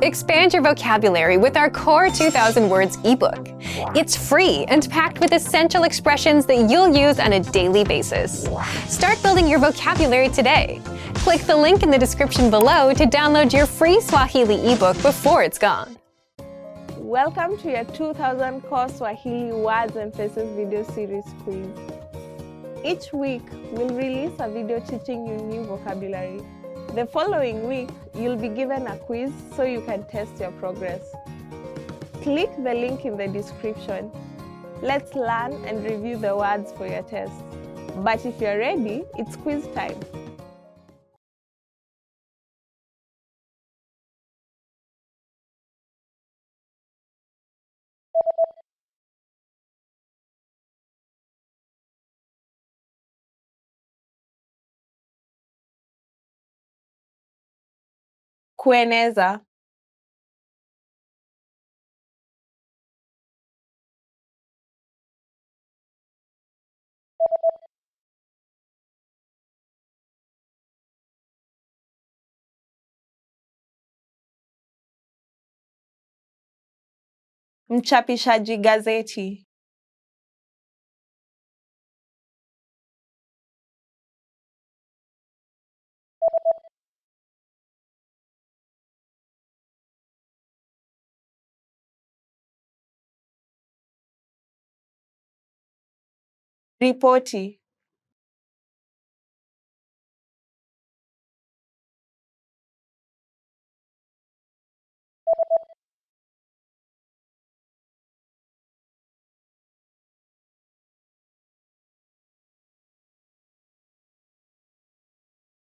Expand your vocabulary with our Core 2000 Words ebook. It's free and packed with essential expressions that you'll use on a daily basis. Start building your vocabulary today. Click the link in the description below to download your free Swahili ebook before it's gone. Welcome to your 2000 Core Swahili Words and Phrases video series quiz. Each week, we'll release a video teaching you new vocabulary. The following week, you'll be given a quiz so you can test your progress. Click the link in the description. Let's learn and review the words for your test. But if you're ready, it's quiz time. Kueneza. Mchapishaji gazeti. Ripoti.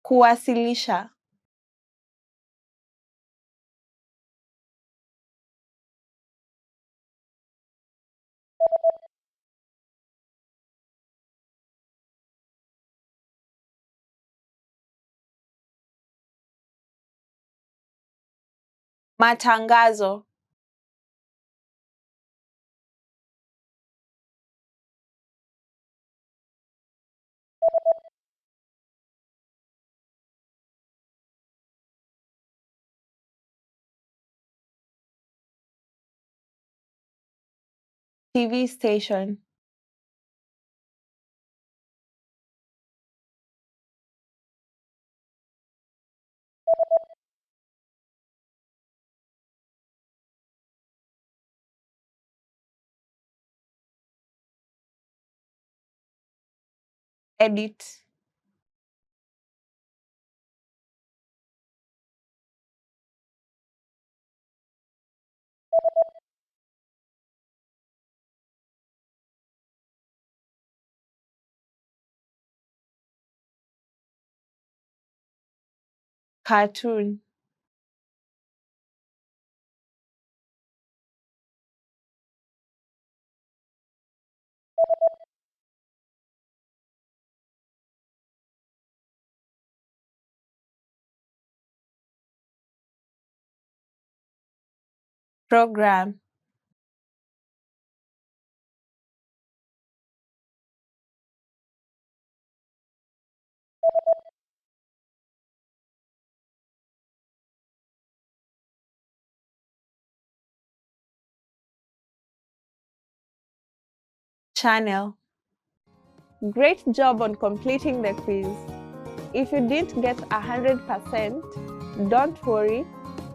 Kuwasilisha. Matangazo. TV station. Edit. Cartoon. Program. Channel. Great job on completing the quiz. If you didn't get 100%, don't worry.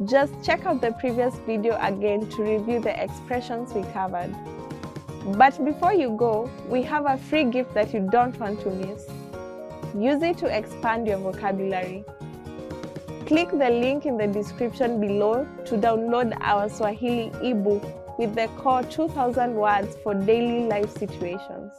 Just check out the previous video again to review the expressions we covered. But before you go, we have a free gift that you don't want to miss. Use it to expand your vocabulary. Click the link in the description below to download our Swahili ebook with the Core 2000 Words for daily life situations.